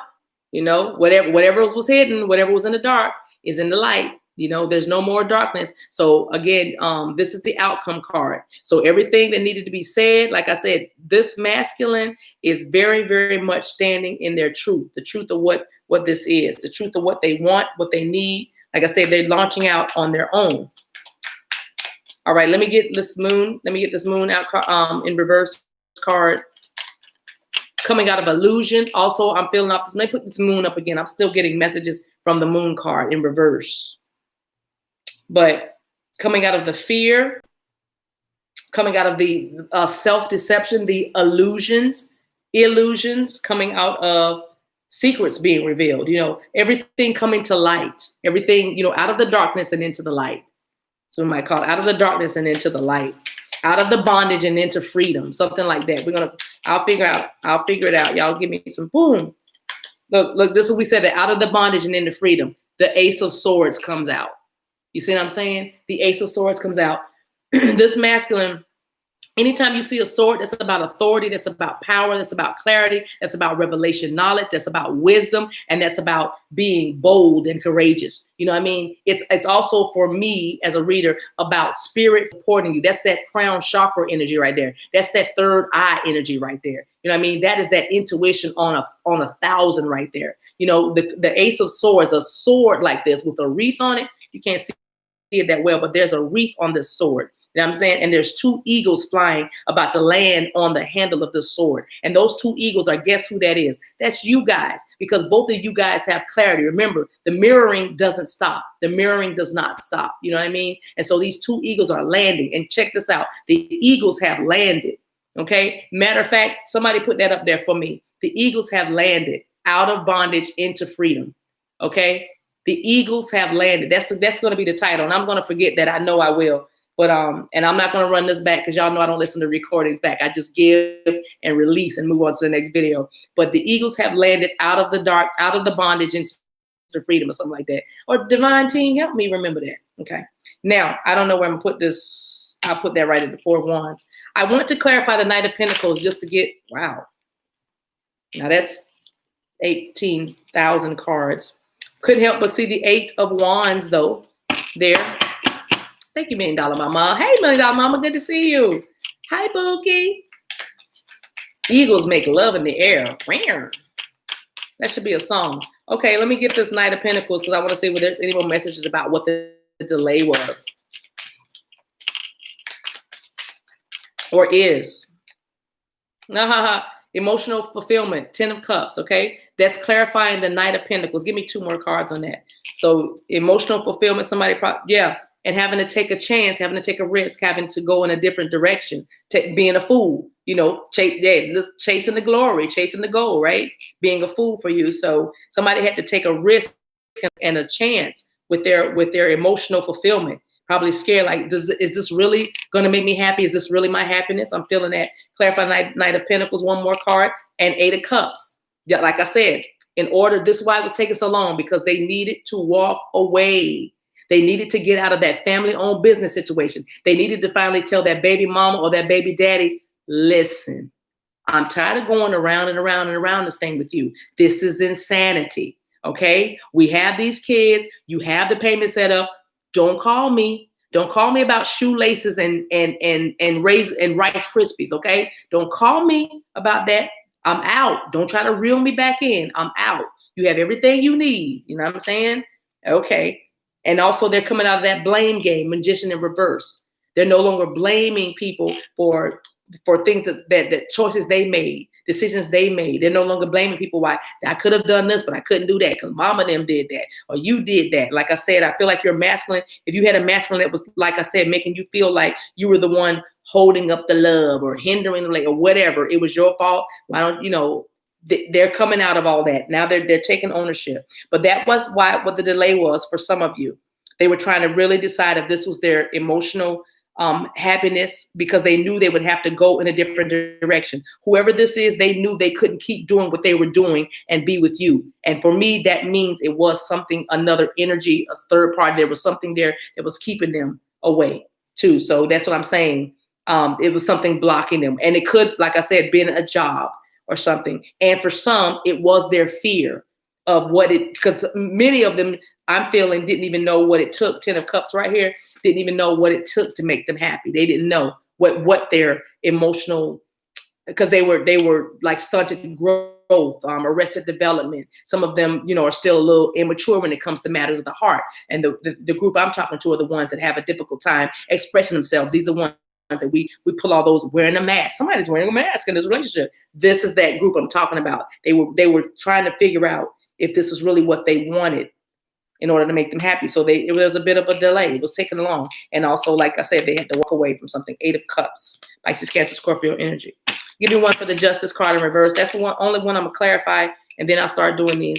You know, whatever was hidden, whatever was in the dark is in the light. You know, there's no more darkness. So again, this is the outcome card. So everything that needed to be said, like I said, this masculine is very, very much standing in their truth, the truth of what this is, the truth of what they want, what they need. Like I said, they're launching out on their own. All right, let me get this moon. Let me get this moon out in reverse card. Coming out of illusion. Also, I'm feeling off this. Let me put this moon up again. I'm still getting messages from the moon card in reverse. But coming out of the fear, coming out of the self-deception, the illusions, coming out of secrets being revealed, you know, everything coming to light, everything, you know, out of the darkness and into the light. So we might call it out of the darkness and into the light, out of the bondage and into freedom, something like that. I'll figure it out. Y'all give me some boom. Look, this is what we said, that out of the bondage and into freedom, the Ace of Swords comes out. You see what I'm saying? The Ace of Swords comes out. This masculine, anytime you see a sword, that's about authority, that's about power, that's about clarity, that's about revelation knowledge, that's about wisdom, and that's about being bold and courageous. You know what I mean? It's also, for me as a reader, about spirit supporting you. That's that crown chakra energy right there. That's that third eye energy right there. You know what I mean? That is that intuition on a 1,000 right there. You know, the Ace of Swords, a sword like this with a wreath on it. You can't see it that well, but there's a wreath on this sword. You know what I'm saying? And there's two eagles flying about to land on the handle of the sword. And those two eagles are, guess who that is? That's you guys, because both of you guys have clarity. Remember, the mirroring doesn't stop. The mirroring does not stop. You know what I mean? And so these two eagles are landing. And check this out. The eagles have landed. Okay. Matter of fact, somebody put that up there for me. The eagles have landed out of bondage into freedom. Okay. The eagles have landed. That's going to be the title. And I'm going to forget that. I know I will. But and I'm not going to run this back because y'all know I don't listen to recordings back. I just give and release and move on to the next video. But the eagles have landed out of the dark, out of the bondage into freedom or something like that. Or divine team, help me remember that. Okay. Now, I don't know where I'm going to put this. I'll put that right at the 4 of Wands. I want to clarify the Knight of Pentacles just to get, wow. Now that's 18,000 cards. Couldn't help but see the 8 of Wands though there. Thank you, $1 Million Mama. Hey, $1 Million Mama, good to see you. Hi, Bookie. Eagles make love in the air. That should be a song. Okay, let me get this Knight of Pentacles because I want to see whether there's any more messages about what the delay was. Or is. Emotional fulfillment, 10 of Cups, okay? That's clarifying the Knight of Pentacles. Give me 2 more cards on that. So emotional fulfillment, yeah. And having to take a chance, having to take a risk, having to go in a different direction, being a fool, you know, chasing the glory, chasing the goal, right? Being a fool for you. So somebody had to take a risk and a chance with their emotional fulfillment. Probably scared, like, is this really going to make me happy? Is this really my happiness? I'm feeling that. Clarify Knight of Pentacles, 1 more card, and 8 of Cups. Yeah, like I said, this is why it was taking so long, because they needed to walk away. They needed to get out of that family-owned business situation. They needed to finally tell that baby mama or that baby daddy, listen, I'm tired of going around and around and around this thing with you. This is insanity, okay? We have these kids. You have the payment set up. Don't call me. Don't call me about shoelaces and Rice Krispies, okay? Don't call me about that. I'm out. Don't try to reel me back in. I'm out. You have everything you need. You know what I'm saying? Okay. And also they're coming out of that blame game, Magician in reverse. They're no longer blaming people for things that choices they made, decisions they made. They're no longer blaming people why I could have done this, but I couldn't do that because mama them did that or you did that. Like I said, I feel like you're masculine. If you had a masculine that was, like I said, making you feel like you were the one holding up the love or hindering the or whatever, it was your fault. Why don't you know? They're coming out of all that. Now they're taking ownership. But that was what the delay was for some of you. They were trying to really decide if this was their emotional happiness, because they knew they would have to go in a different direction. Whoever this is, they knew they couldn't keep doing what they were doing and be with you. And for me, that means it was something, another energy, a third party. There was something there that was keeping them away too. So that's what I'm saying. It was something blocking them. And it could, like I said, been a job or something. And for some, it was their fear of what it, because many of them, I'm feeling, didn't even know what it took. 10 of Cups right here, didn't even know what it took to make them happy. They didn't know what their emotional, because they were like stunted growth, arrested development. Some of them, you know, are still a little immature when it comes to matters of the heart. And the group I'm talking to are the ones that have a difficult time expressing themselves. These are ones that we pull all those wearing a mask. Somebody's wearing a mask in this relationship. This is that group I'm talking about. They were trying to figure out if this is really what they wanted in order to make them happy. So it was a bit of a delay. It was taking long. And also, like I said, they had to walk away from something. 8 of Cups, Pisces, Cancer, Scorpio energy. Give me one for the Justice card in reverse. That's the only one I'm gonna clarify. And then I'll start doing these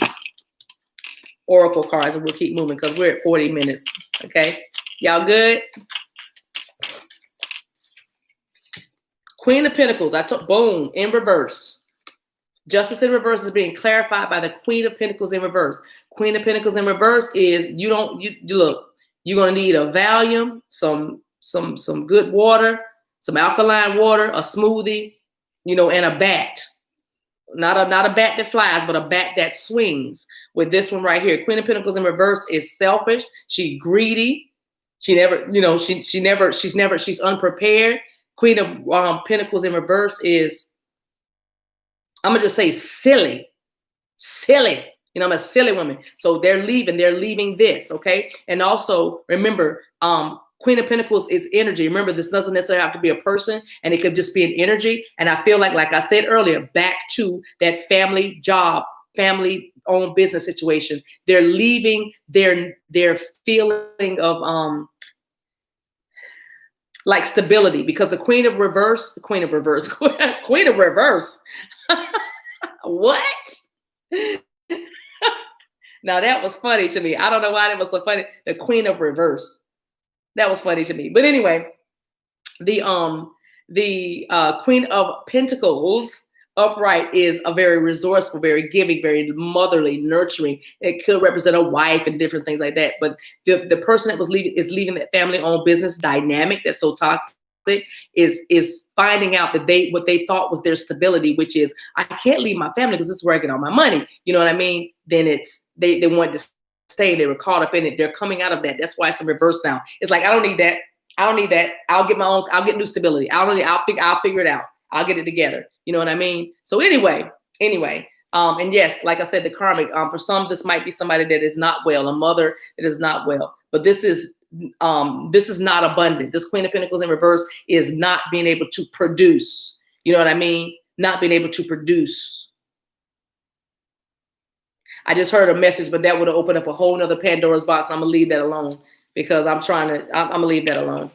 Oracle cards and we'll keep moving because we're at 40 minutes. Okay, y'all good? Queen of Pentacles, I took, boom, in reverse. Justice in reverse is being clarified by the Queen of Pentacles in reverse. Queen of Pentacles in reverse is you look, you're gonna need a Valium, some good water, some alkaline water, a smoothie, you know, and a bat. Not a bat that flies, but a bat that swings. With this one right here, Queen of Pentacles in reverse is selfish. She's greedy. She never, you know, she's unprepared. Queen of Pentacles in reverse is, I'm gonna just say silly. You know, I'm a silly woman. So they're leaving this, okay? And also remember, Queen of Pentacles is energy. Remember, this doesn't necessarily have to be a person, and it could just be an energy. And I feel like I said earlier, back to that family job, family-owned business situation. They're leaving their feeling of like stability, because the Queen of Reverse. What? Now that was funny to me. I don't know why that was so funny. The Queen of Reverse. That was funny to me. But anyway, the Queen of Pentacles upright is a very resourceful, very giving, very motherly, nurturing. It could represent a wife and different things like that. But the person that was leaving that family-owned business dynamic that's so toxic is finding out that what they thought was their stability, which is, I can't leave my family because this is where I get all my money. You know what I mean? Then it's they wanted to stay. They were caught up in it. They're coming out of that. That's why it's a reverse now. It's like, I don't need that. I'll get my own. I'll get new stability. I'll figure it out. I'll get it together. You know what I mean? So anyway, and yes, like I said, the karmic, for some, this might be somebody that is not well, a mother that is not well, but this is not abundant. This Queen of Pentacles in reverse is not being able to produce. You know what I mean? Not being able to produce. I just heard a message, but that would have opened up a whole nother Pandora's box. I'm gonna leave that alone because I'm gonna leave that alone.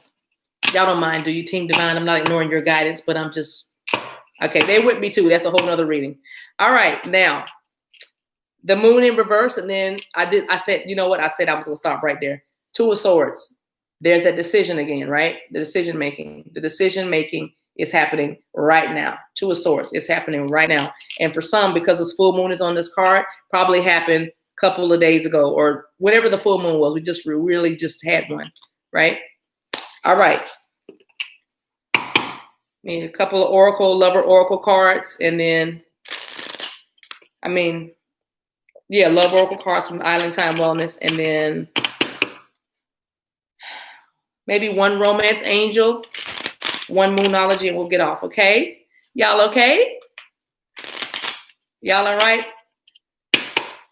Y'all don't mind, do you, Team Divine? I'm not ignoring your guidance, but I'm just, okay, they're with me too. That's a whole nother reading. All right, now, the Moon in reverse, and then I said, you know what? I said I was gonna stop right there. 2 of Swords. There's that decision again, right? The decision making. The decision making is happening right now. 2 of Swords. It's happening right now. And for some, because this full moon is on this card, probably happened a couple of days ago or whenever the full moon was. We really just had one, right? All right. A couple of lover oracle cards, and then, love oracle cards from Island Time Wellness, and then maybe one romance angel, one moonology, and we'll get off, okay? Y'all okay? Y'all all right?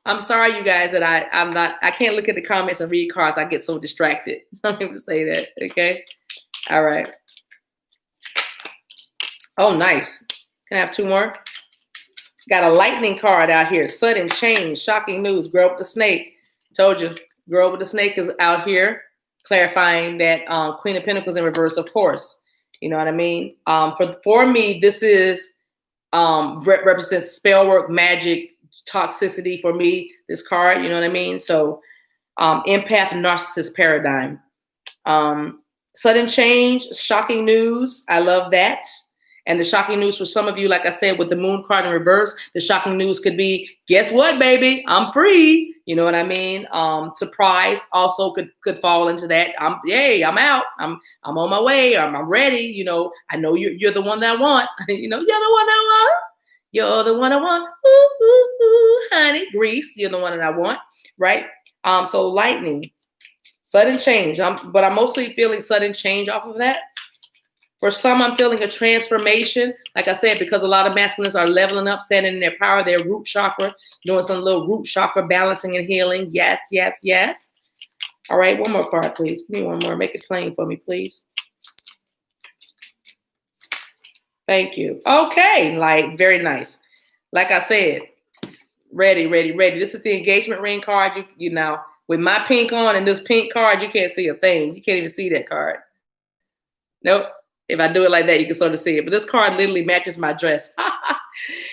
I'm sorry, you guys, that I can't look at the comments and read cards. I get so distracted. Some people say that, okay? All right. Oh, nice. Can I have 2 more? Got a lightning card out here. Sudden change, shocking news. Girl with the snake. Told you, girl with the snake is out here, clarifying that Queen of Pentacles in reverse, of course. You know what I mean? For me, this is represents spell work, magic, toxicity for me, this card. You know what I mean? So empath narcissist paradigm. Sudden change, shocking news. I love that. And the shocking news for some of you, like I said, with the moon card in reverse, the shocking news could be, guess what, baby? I'm free. You know what I mean? Surprise also could fall into that. I'm out. I'm on my way. I'm ready. You know, I know you're the one that I want. You know, you're the one that I want. You're the one I want. Ooh, ooh, ooh, honey. Grease, you're the one that I want, right? So lightning, sudden change. But I'm mostly feeling sudden change off of that. For some, I'm feeling a transformation. Like I said, because a lot of masculines are leveling up, standing in their power, their root chakra, doing some little root chakra balancing and healing. Yes, yes, yes. All right, one more card, please. Give me one more. Make it plain for me, please. Thank you. Okay, like very nice. Like I said, ready, ready, ready. This is the engagement ring card. You know, with my pink on and this pink card, you can't see a thing. You can't even see that card. Nope. If I do it like that, you can sort of see it. But this card literally matches my dress.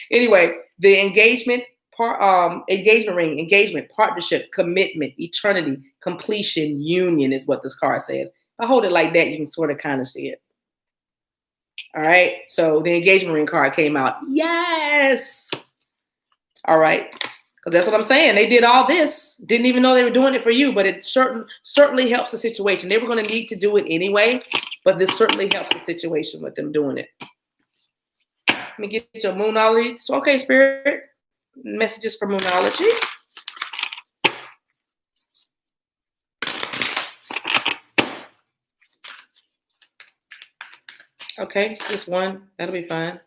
Anyway, the engagement ring, engagement, partnership, commitment, eternity, completion, union is what this card says. If I hold it like that, you can sort of kind of see it. All right. So the engagement ring card came out. Yes. All right. Because that's what I'm saying. They did all this. Didn't even know they were doing it for you, but it certainly helps the situation. They were going to need to do it anyway, but this certainly helps the situation with them doing it. Let me get your Moonology. So, okay, Spirit. Messages for Moonology. Okay, just one. That'll be fine.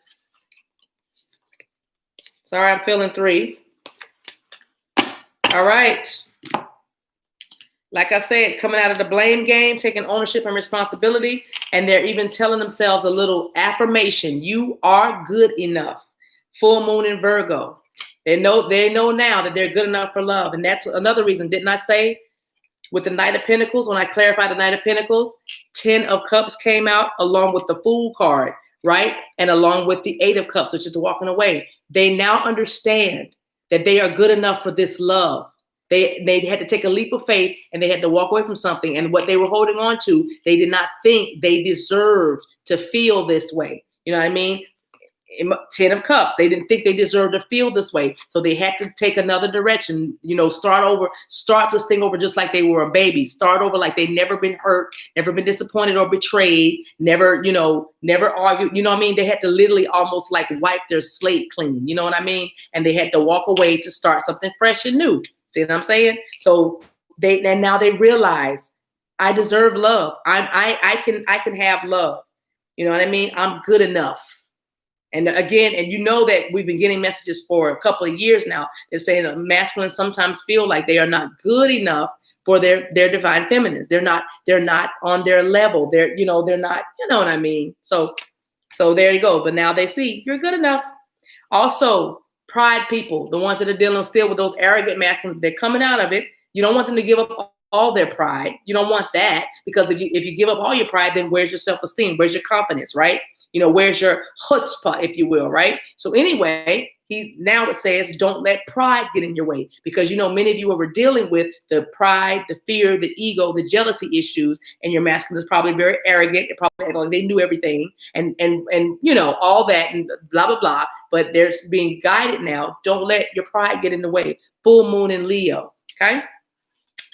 Sorry, I'm feeling 3. All right. Like I said, coming out of the blame game, taking ownership and responsibility, and they're even telling themselves a little affirmation. You are good enough. Full moon in Virgo. They know now that they're good enough for love. And that's another reason. Didn't I say with the Knight of Pentacles, when I clarified the Knight of Pentacles, 10 of Cups came out along with the Fool card, right? And along with the 8 of Cups, which is the walking away. They now understand that they are good enough for this love. They had to take a leap of faith and they had to walk away from something. And what they were holding on to, they did not think they deserved to feel this way. You know what I mean? 10 of Cups. They didn't think they deserved to feel this way. So they had to take another direction, you know, start over, start this thing over just like they were a baby, start over like they'd never been hurt, never been disappointed or betrayed, never, you know, never argued. You know what I mean? They had to literally almost like wipe their slate clean. You know what I mean? And they had to walk away to start something fresh and new. See what I'm saying? So now they realize I deserve love. I can have love. You know what I mean? I'm good enough. And again, and you know that we've been getting messages for a couple of years now. They're saying that masculines sometimes feel like they are not good enough for their divine feminines. They're not on their level. They're not, you know what I mean? So there you go. But now they see you're good enough. Also, pride people, the ones that are dealing still with those arrogant masculines, they're coming out of it. You don't want them to give up all their pride. You don't want that, because if you give up all your pride, then where's your self-esteem? Where's your confidence, right? You know, where's your chutzpah, if you will, right? So anyway, it says, don't let pride get in your way, because, you know, many of you were dealing with the pride, the fear, the ego, the jealousy issues, and your masculine is probably very arrogant. They knew everything and you know, all that and blah, blah, blah. But they're being guided now. Don't let your pride get in the way. Full moon in Leo. Okay.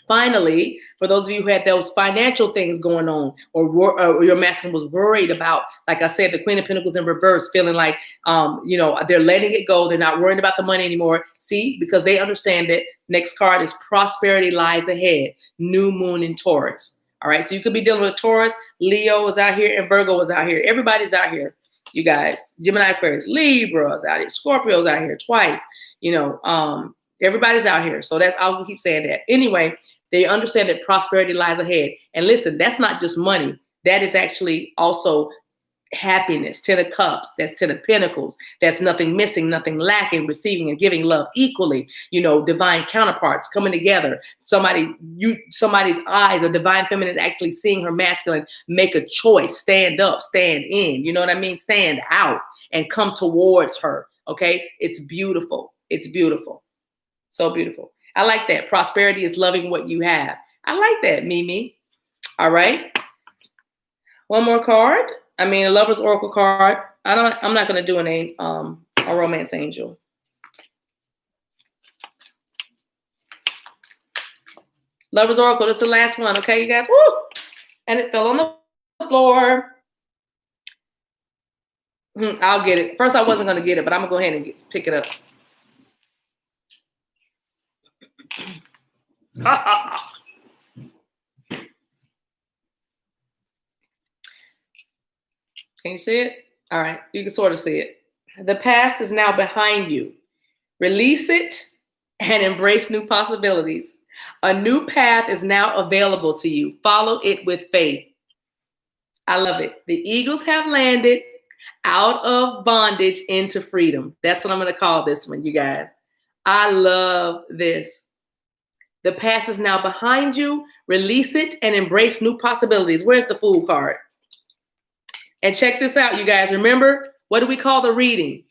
Finally, for those of you who had those financial things going on, or your masculine was worried about, like I said, the Queen of Pentacles in reverse, feeling like, you know, they're letting it go. They're not worrying about the money anymore. See, because they understand that next card is prosperity lies ahead. New moon in Taurus. All right. So you could be dealing with Taurus. Leo is out here and Virgo is out here. Everybody's out here. You guys, Gemini, Aquarius, Libra is out here. Scorpio's out here twice. You know, everybody's out here. So I'll keep saying that. Anyway, they understand that prosperity lies ahead. And listen, that's not just money. That is actually also happiness. 10 of Cups. That's 10 of Pentacles. That's nothing missing, nothing lacking, receiving and giving love equally. You know, divine counterparts coming together. Somebody's eyes, a divine feminine actually seeing her masculine make a choice, stand up, stand in. You know what I mean? Stand out and come towards her. Okay. It's beautiful. It's beautiful. So beautiful. I like that. Prosperity is loving what you have. I like that, Mimi. All right. One more card. I mean, a Lover's Oracle card. I'm not going to do a Romance Angel. Lover's Oracle. This is the last one. Okay, you guys. Woo! And it fell on the floor. I'll get it. First, I wasn't going to get it, but I'm going to go ahead and pick it up. Can you see it? All right, you can sort of see it. The past is now behind you. Release it and embrace new possibilities. A new path is now available to you. Follow it with faith. I love it. The eagles have landed out of bondage into freedom. That's what I'm going to call this one, you guys. I love this. The past is now behind you. Release it and embrace new possibilities. Where's the Fool card? And check this out, you guys. Remember, what do we call the reading?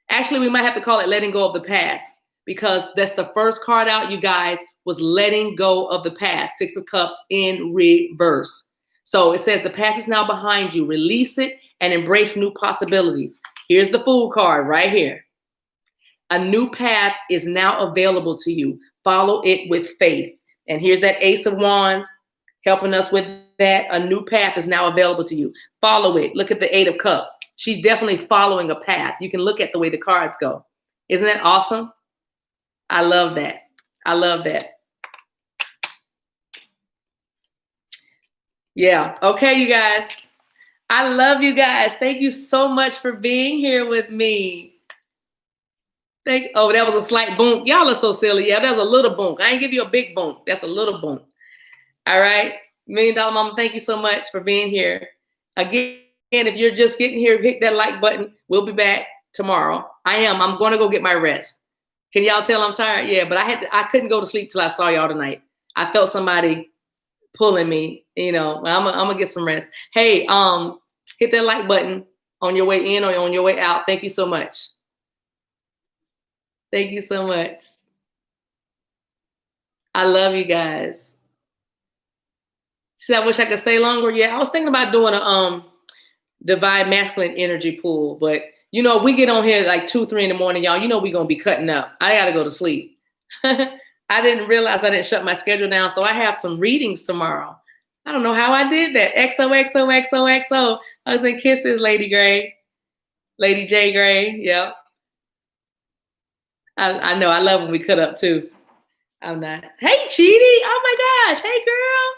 Actually, we might have to call it letting go of the past, because that's the first card out, you guys, was letting go of the past. 6 of Cups in reverse. So it says the past is now behind you. Release it and embrace new possibilities. Here's the Fool card right here. A new path is now available to you. Follow it with faith. And here's that Ace of Wands helping us with that. A new path is now available to you. Follow it. Look at the 8 of Cups. She's definitely following a path. You can look at the way the cards go. Isn't that awesome? I love that. I love that. Yeah. Okay, you guys. I love you guys. Thank you so much for being here with me. Oh, that was a slight boom. Y'all are so silly. Yeah, that was a little boom. I ain't give you a big boom. That's a little boom. All right. $1 Million Mama, thank you so much for being here. Again, if you're just getting here, hit that like button. We'll be back tomorrow. I'm going to go get my rest. Can y'all tell I'm tired? Yeah, but I couldn't go to sleep till I saw y'all tonight. I felt somebody pulling me, I'm gonna get some rest. Hey, hit that like button on your way in or on your way out. Thank you so much. Thank you so much. I love you guys. See, I wish I could stay longer. Yeah, I was thinking about doing a Divine Masculine energy pool, but we get on here like 2, 3 in the morning, y'all. We're gonna be cutting up. I gotta go to sleep. I didn't realize I didn't shut my schedule down, so I have some readings tomorrow. I don't know how I did that. XOXOXOXO. I was in Kisses, Lady Gray. Lady J Gray, yep. I know, I love when we cut up too. I'm not. Hey, Cheaty. Oh my gosh. Hey, girl.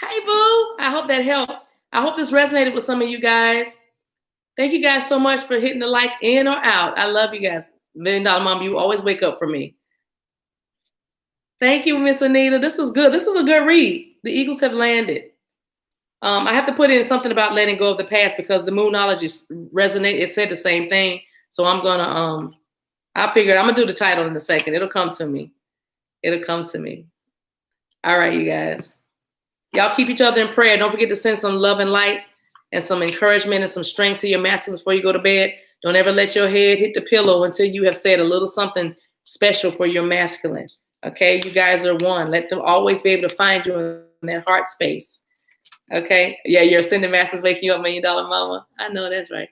Hey, boo. I hope that helped. I hope this resonated with some of you guys. Thank you guys so much for hitting the like in or out. I love you guys. $1 Million Mom, you always wake up for me. Thank you, Miss Anita. This was good. This was a good read. The Eagles have landed. I have to put in something about letting go of the past because the Moonology resonate. It said the same thing. So I'm going to, I figured I'm going to do the title in a second. It'll come to me. It'll come to me. All right, you guys. Y'all keep each other in prayer. Don't forget to send some love and light and some encouragement and some strength to your masculines before you go to bed. Don't ever let your head hit the pillow until you have said a little something special for your masculine. Okay, you guys are one. Let them always be able to find you in that heart space. Okay, yeah, your ascending masters waking you up, $1 Million Mama. I know that's right.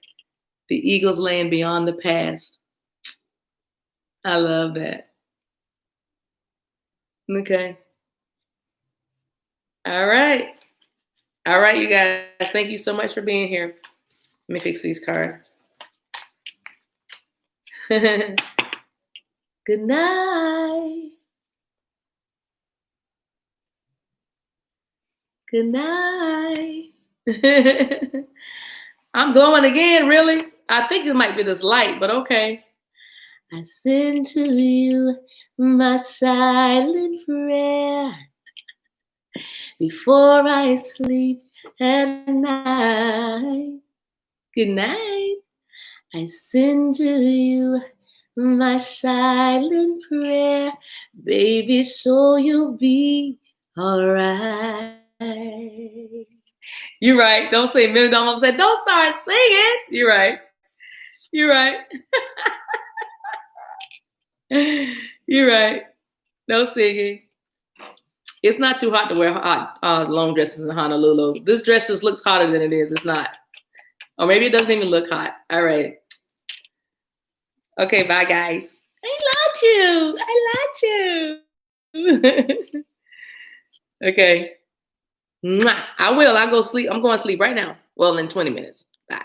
The Eagles land beyond the past. I love that. Okay. All right. All right, you guys. Thank you so much for being here. Let me fix these cards. Good night. Good night. I'm glowing again, really? I think it might be this light, but okay. I send to you my silent prayer before I sleep at night. Good night. I send to you my silent prayer, baby, so you'll be all right. You're right. Don't say $1 Million Mama said, don't start singing. You're right. You're right. You're right. No singing. It's not too hot to wear hot long dresses in Honolulu. This dress just looks hotter than it is. It's not. Or maybe it doesn't even look hot. All right. Okay, bye, guys. I love you. Okay. I will. I'll go sleep. I'm going to sleep right now. Well, in 20 minutes. Bye.